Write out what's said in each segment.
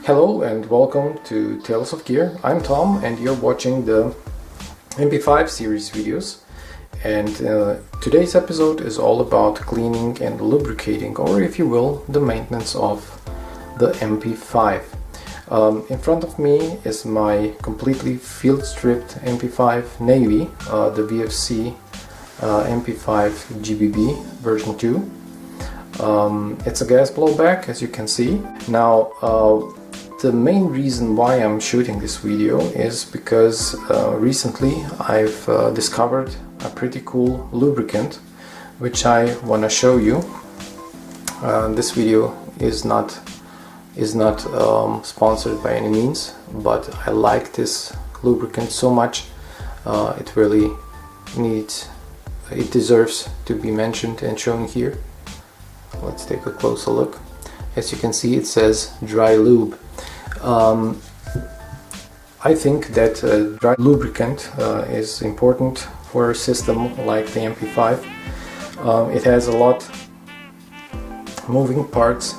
Hello and welcome to Tales of Gear. I'm Tom and you're watching the MP5 series videos, and today's episode is all about cleaning and lubricating, or if you will, the maintenance of the MP5. In front of me is my completely field stripped MP5 Navy, the VFC Mp5 GBB version 2. It's a gas blowback, as you can see. Now the main reason why I'm shooting this video is because recently I've discovered a pretty cool lubricant which I want to show you. This video is not sponsored by any means, but I like this lubricant so much. It really deserves to be mentioned and shown here. Let's take a closer look. As you can see, it says dry lube. I think that dry lubricant is important for a system like the MP5. It has a lot moving parts.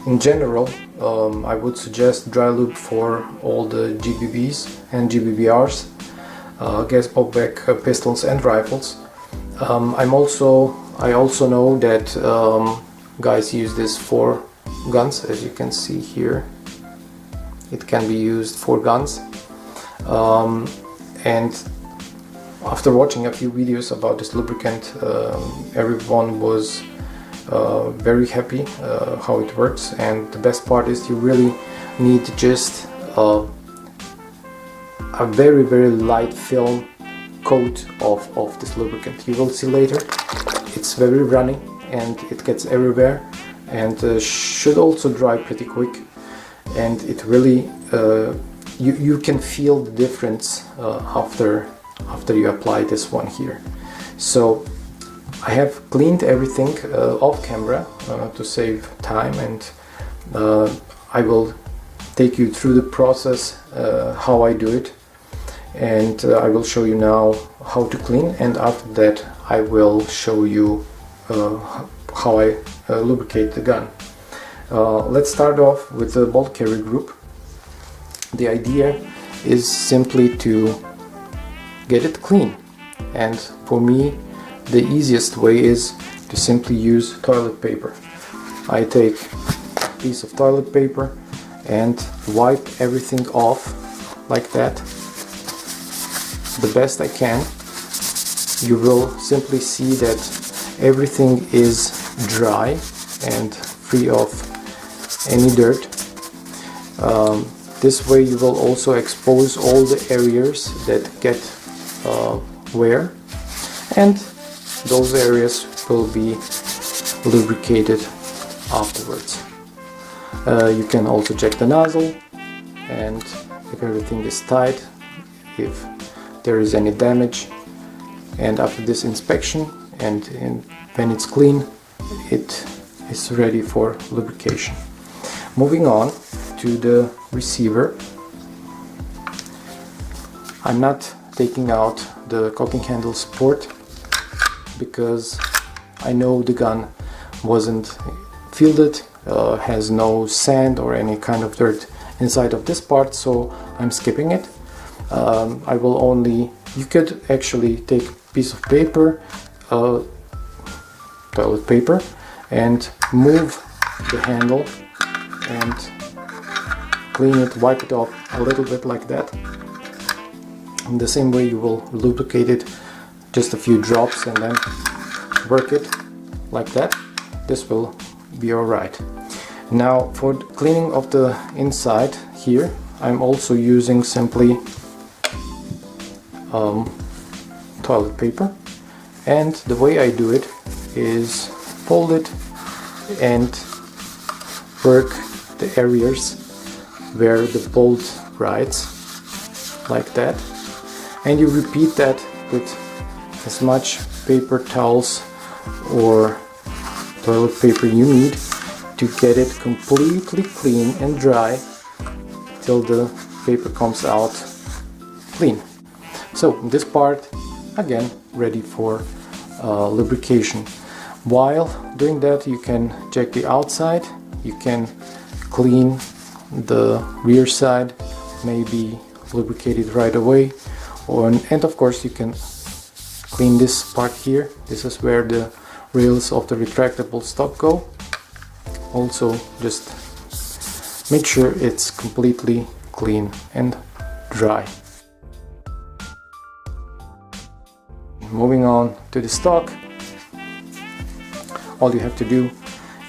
In general, I would suggest dry lube for all the GBBs and GBBRs, gas blowback pistols and rifles. I also know that guys use this for guns, as you can see here. It can be used for guns, and after watching a few videos about this lubricant, everyone was very happy how it works. And the best part is you really need just a very light film coat of this lubricant. You will see later it's very runny and it gets everywhere, and should also dry pretty quick. And it really you can feel the difference after you apply this one here. So I have cleaned everything off camera to save time, and I will take you through the process how I do it, and I will show you now how to clean, and after that I will show you how I lubricate the gun. Let's start off with the bolt carrier group. The idea is simply to get it clean, and for me the easiest way is to simply use toilet paper. I take a piece of toilet paper and wipe everything off like that the best I can. You will simply see that everything is dry and free of any dirt. This way you will also expose all the areas that get wear, and those areas will be lubricated afterwards. You can also check the nozzle, and if everything is tight, if there is any damage. And after this inspection and when it's clean, it is ready for lubrication. Moving on to the receiver. I'm not taking out the cocking handle support because I know the gun wasn't fielded, has no sand or any kind of dirt inside of this part, so I'm skipping it. You could actually take a piece of paper, toilet paper, and move the handle and clean it, wipe it off a little bit like that. In the same way you will lubricate it, just a few drops, and then work it like that. This will be alright. Now for cleaning of the inside here, I'm also using simply toilet paper, and the way I do it is fold it and work the areas where the bolt rides like that, and you repeat that with as much paper towels or toilet paper you need to get it completely clean and dry till the paper comes out clean. So this part again ready for lubrication. While doing that, you can check the outside, you can clean the rear side may be lubricated right away, and of course you can clean this part here. This is where the rails of the retractable stock go. Also, just make sure it's completely clean and dry. Moving on to the stock, all you have to do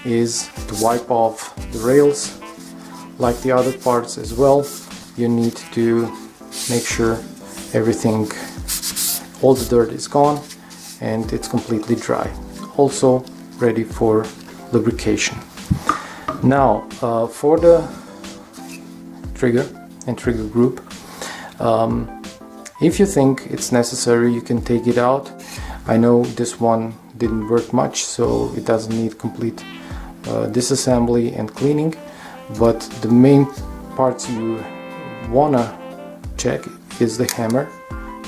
is to wipe off the rails like the other parts as well. You need to make sure everything, all the dirt is gone and it's completely dry. Also ready for lubrication. Now for the trigger and trigger group, if you think it's necessary, you can take it out. I know this one didn't work much, so it doesn't need complete disassembly and cleaning, but the main parts you wanna check is the hammer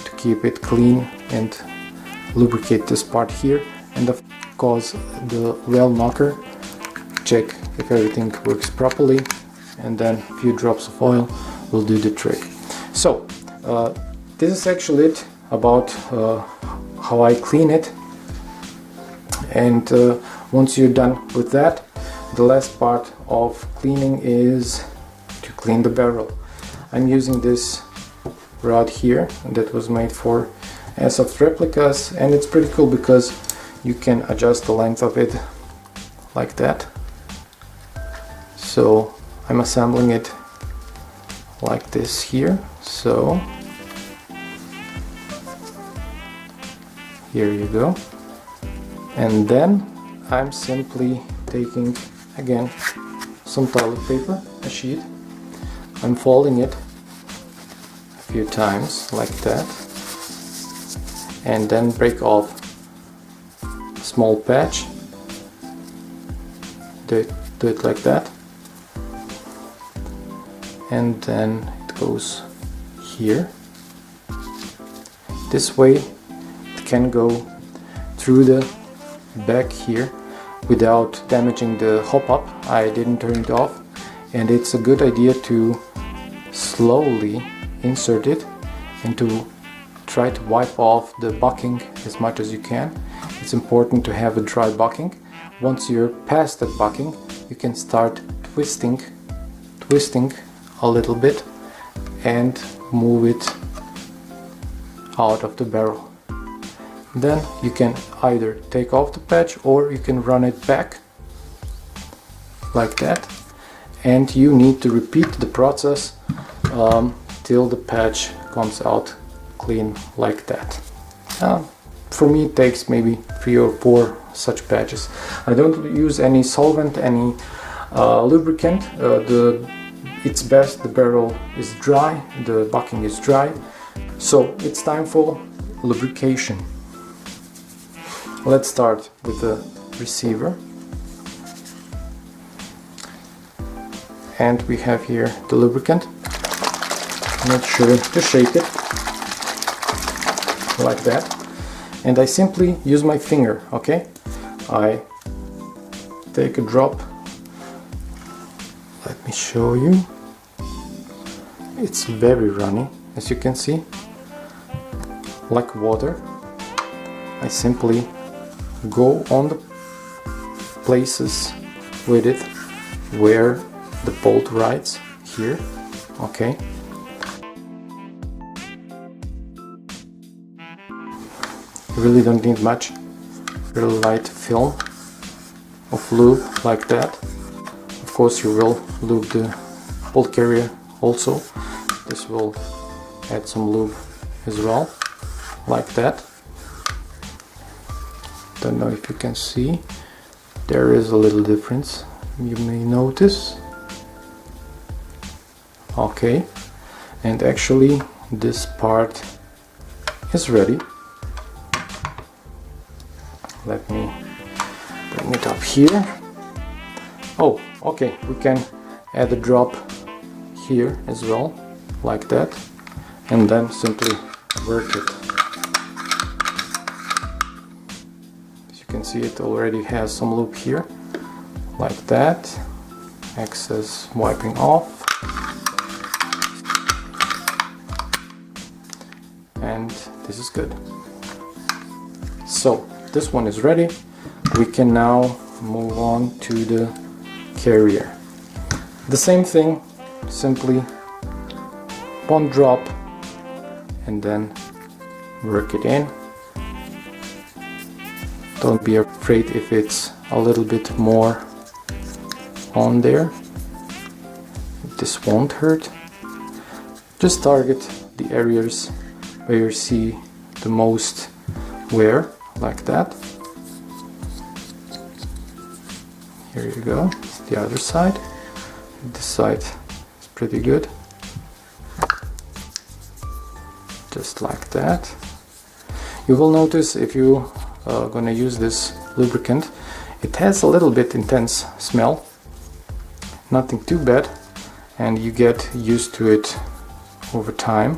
to keep it clean and lubricate this part here, and of course the rail knocker. Check if everything works properly, and then a few drops of oil will do the trick. So this is actually it about how I clean it, and once you're done with that, the last part of cleaning is to clean the barrel. I'm using this rod here that was made for airsoft replicas, and it's pretty cool because you can adjust the length of it like that. So I'm assembling it like this here. So here you go, and then I'm simply taking again some toilet paper, a sheet. I'm folding it a few times like that, and then break off a small patch. Do it like that, and then it goes here. This way it can go through the back here without damaging the hop-up. I didn't turn it off, and it's a good idea to slowly insert it and to try to wipe off the bucking as much as you can. It's important to have a dry bucking. Once you're past that bucking, you can start twisting a little bit and move it out of the barrel. Then you can either take off the patch or you can run it back like that, and you need to repeat the process till the patch comes out clean like that. For me it takes maybe 3 or 4 such patches. I don't use any solvent, any lubricant. It's best the barrel is dry, the bucking is dry. So it's time for lubrication. Let's start with the receiver, and we have here the lubricant. Make sure to shake it like that, and I simply use my finger. Okay, I take a drop. Let me show you. It's very runny, as you can see, like water. I simply go on the places with it where the bolt rides here. Okay, you really don't need much, really light film of lube like that. Of course you will lube the bolt carrier also. This will add some lube as well, like that. Don't know if you can see, there is a little difference, you may notice. Okay, and actually this part is ready. Let me bring it up here. Oh, okay, we can add a drop here as well, like that, and then simply work it. As you can see, it already has some lube here, like that, excess wiping off, and this is good. So this one is ready. We can now move on to the carrier. The same thing, simply one drop and then work it in. Don't be afraid if it's a little bit more on there. This won't hurt. Just target the areas where you see the most wear, like that. Here you go, the other side. This side is pretty good. Just like that. You will notice if you are gonna use this lubricant, it has a little bit intense smell. Nothing too bad, and you get used to it over time,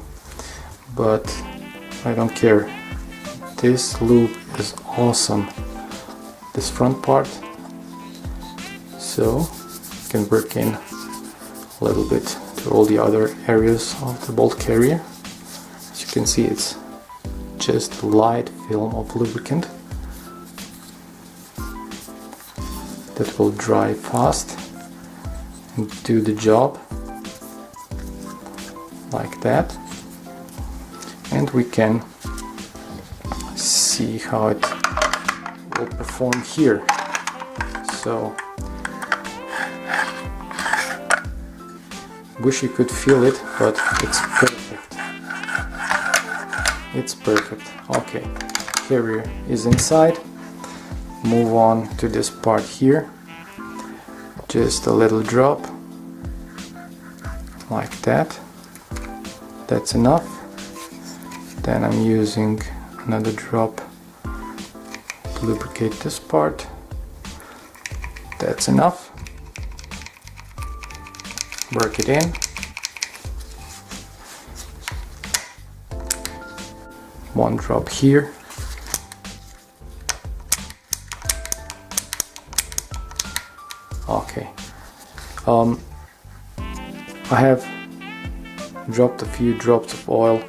but I don't care. This lube is awesome. This front part, so you can work in a little bit to all the other areas of the bolt carrier. As you can see, it's just light film of lubricant that will dry fast and do the job like that. And we can see how it will perform here. So wish you could feel it, but it's perfect. It's perfect. Okay, carrier is inside. Move on to this part here. Just a little drop like that. That's enough. Then I'm using another drop to lubricate this part. That's enough. Work it in. One drop here. Okay. I have dropped a few drops of oil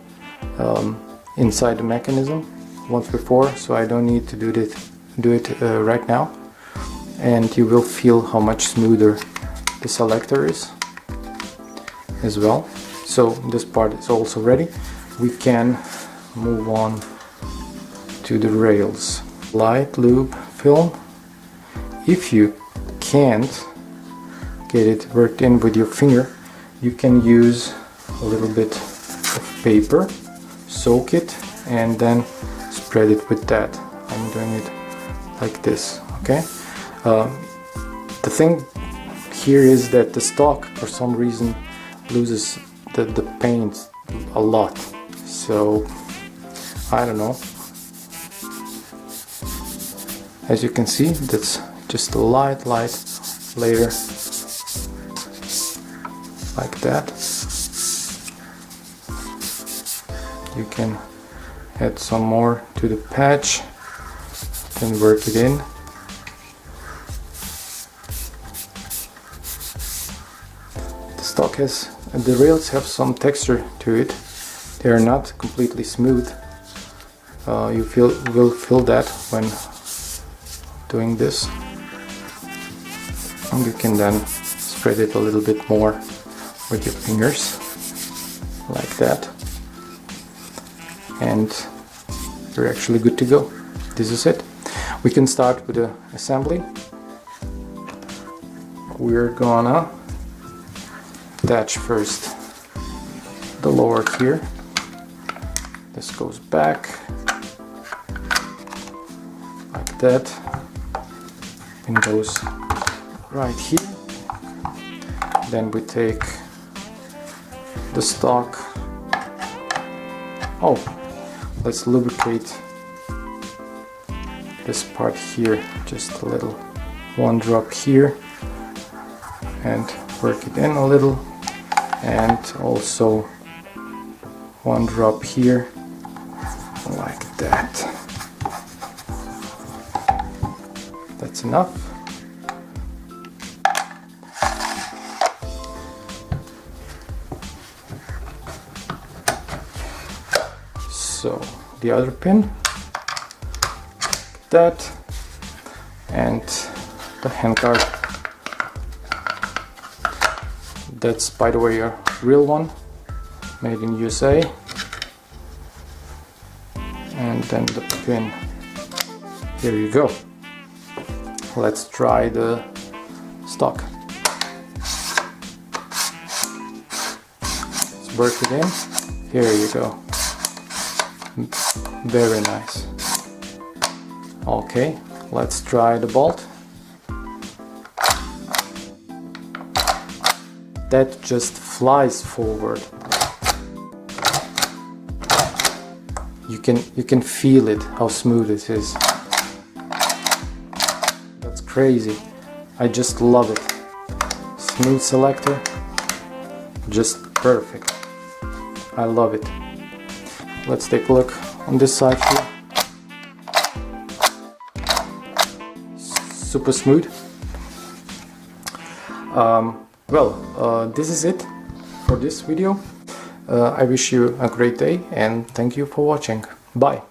inside the mechanism once before, so I don't need to do it right now. And you will feel how much smoother the selector is as well. So this part is also ready. We can move on to the rails. Light lube film. If you can't get it worked in with your finger, you can use a little bit of paper, soak it, and then spread it with that. I'm doing it like this, okay? The thing here is that the stock, for some reason, loses the paint a lot. So, I don't know. As you can see, that's just a light layer, like that. You can add some more to the patch, then work it in. The rails have some texture to it. They are not completely smooth. You will feel that when doing this. And you can then spread it a little bit more with your fingers, like that. And you're actually good to go. This is it. We can start with the assembly. We're gonna attach first the lower here. This goes back like that and goes right here. Then we take the stock. Oh, let's lubricate this part here, just a little, one drop here, and work it in a little, and also one drop here, like that. That's enough. So the other pin, that, and the handguard. That's, by the way, a real one, made in USA. And then the pin. Here you go. Let's try the stock. Let's work it in. Here you go. Very nice. Okay, let's try the bolt. That just flies forward. You can feel it, how smooth it is. That's crazy. I just love it. Smooth selector, just perfect. I love it. Let's take a look on this side here. Super smooth. This is it for this video. I wish you a great day and thank you for watching. Bye.